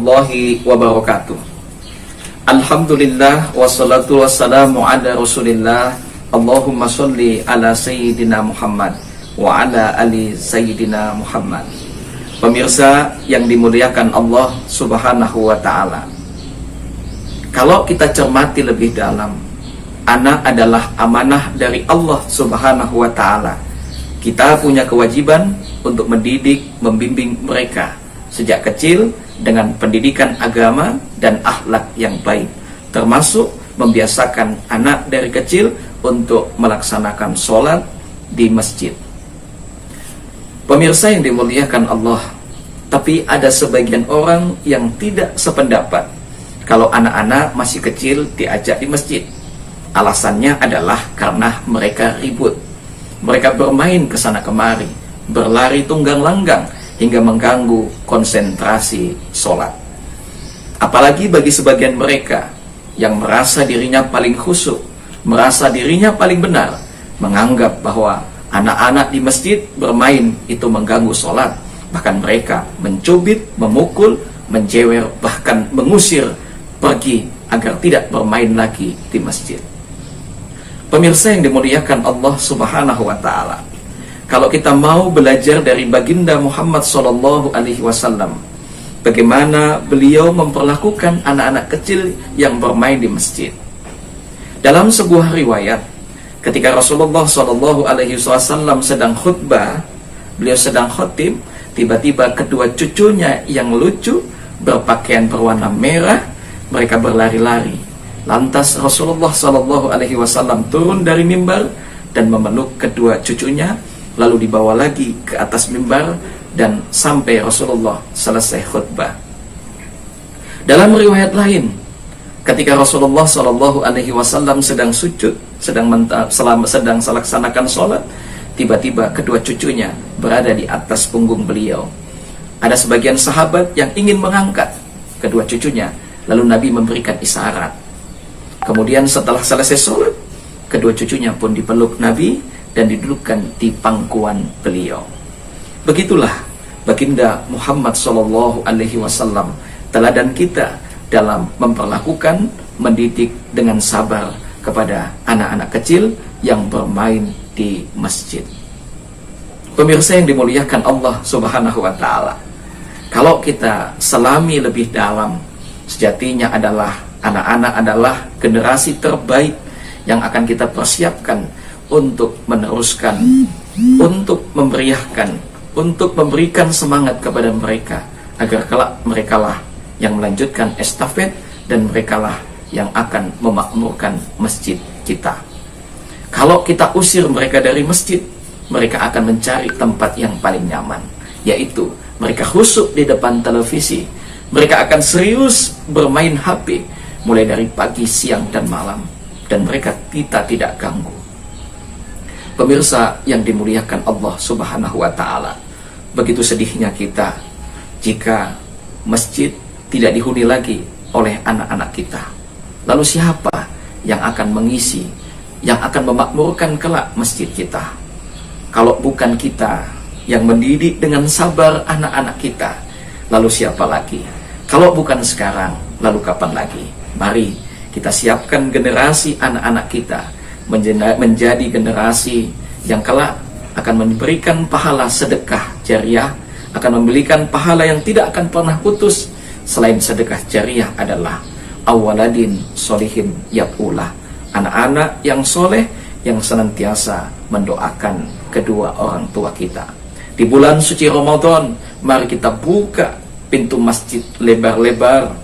warahmatullahi wabarakatuh. Alhamdulillah wassalatu wassalamu ala Rasulillah. Allahumma sholli ala Sayyidina Muhammad wa ala ali Sayyidina Muhammad. Pemirsa yang dimuliakan Allah Subhanahu wa ta'ala, kalau kita cermati lebih dalam, anak adalah amanah dari Allah Subhanahu wa ta'ala. Kita punya kewajiban untuk mendidik, membimbing mereka sejak kecil dengan pendidikan agama dan akhlak yang baik, termasuk membiasakan anak dari kecil untuk melaksanakan sholat di masjid. Pemirsa yang dimuliakan Allah, tapi ada sebagian orang yang tidak sependapat kalau anak-anak masih kecil diajak di masjid. Alasannya adalah karena mereka ribut, mereka bermain ke sana kemari, berlari tunggang langgang hingga mengganggu konsentrasi sholat. Apalagi bagi sebagian mereka yang merasa dirinya paling khusyuk, merasa dirinya paling benar, menganggap bahwa anak-anak di masjid bermain itu mengganggu sholat. Bahkan mereka mencubit, memukul, menjewer, bahkan mengusir pergi agar tidak bermain lagi di masjid. Pemirsa yang dimuliakan Allah Subhanahu wa ta'ala, kalau kita mau belajar dari baginda Muhammad SAW, bagaimana beliau memperlakukan anak-anak kecil yang bermain di masjid. Dalam sebuah riwayat, ketika Rasulullah SAW sedang khutbah, beliau sedang khutib, tiba-tiba kedua cucunya yang lucu berpakaian berwarna merah, mereka berlari-lari. Lantas Rasulullah SAW turun dari mimbar dan memeluk kedua cucunya, lalu dibawa lagi ke atas mimbar dan sampai Rasulullah selesai khutbah. Dalam riwayat lain, ketika Rasulullah SAW sedang sujud, sedang melaksanakan sholat, tiba-tiba kedua cucunya berada di atas punggung beliau. Ada sebagian sahabat yang ingin mengangkat kedua cucunya, lalu Nabi memberikan isyarat. Kemudian setelah selesai sholat, kedua cucunya pun dipeluk Nabi dan didudukkan di pangkuan beliau. Begitulah baginda Muhammad SAW, teladan kita dalam memperlakukan, mendidik dengan sabar kepada anak-anak kecil yang bermain di masjid. Pemirsa yang dimuliakan Allah Subhanahu wa ta'ala, kalau kita selami lebih dalam, sejatinya adalah anak-anak adalah generasi terbaik yang akan kita persiapkan untuk meneruskan, untuk memeriahkan, untuk memberikan semangat kepada mereka, agar kelak merekalah yang melanjutkan estafet dan merekalah yang akan memakmurkan masjid kita. Kalau kita usir mereka dari masjid, mereka akan mencari tempat yang paling nyaman, yaitu mereka khusyuk di depan televisi. Mereka akan serius bermain HP mulai dari pagi, siang, dan malam, dan mereka kita tidak ganggu. Pemirsa yang dimuliakan Allah Subhanahu wa ta'ala, begitu sedihnya kita jika masjid tidak dihuni lagi oleh anak-anak kita. Lalu siapa yang akan mengisi, yang akan memakmurkan kelak masjid kita? Kalau bukan kita yang mendidik dengan sabar anak-anak kita, lalu siapa lagi? Kalau bukan sekarang, lalu kapan lagi? Mari kita siapkan generasi anak-anak kita menjadi generasi yang kelak akan memberikan pahala sedekah jariah, akan memberikan pahala yang tidak akan pernah putus. Selain sedekah jariah adalah awaladin solihin yatulah, anak-anak yang soleh yang senantiasa mendoakan kedua orang tua kita. Di bulan suci Ramadan, mari kita buka pintu masjid lebar-lebar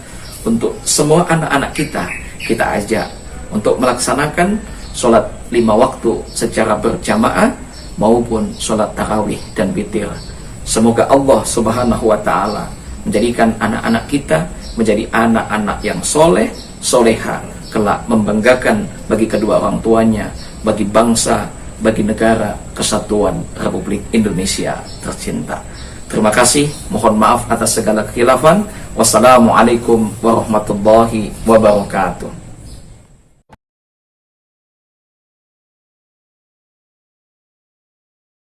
untuk semua anak-anak kita. Kita ajak untuk melaksanakan sholat 5 waktu secara berjamaah maupun sholat tarawih dan witir. Semoga Allah Subhanahu wa ta'ala menjadikan anak-anak kita menjadi anak-anak yang soleh, soleha, kelak membanggakan bagi kedua orang tuanya, bagi bangsa, bagi negara kesatuan Republik Indonesia tercinta. Terima kasih, mohon maaf atas segala kekhilafan. Wassalamualaikum warahmatullahi wabarakatuh.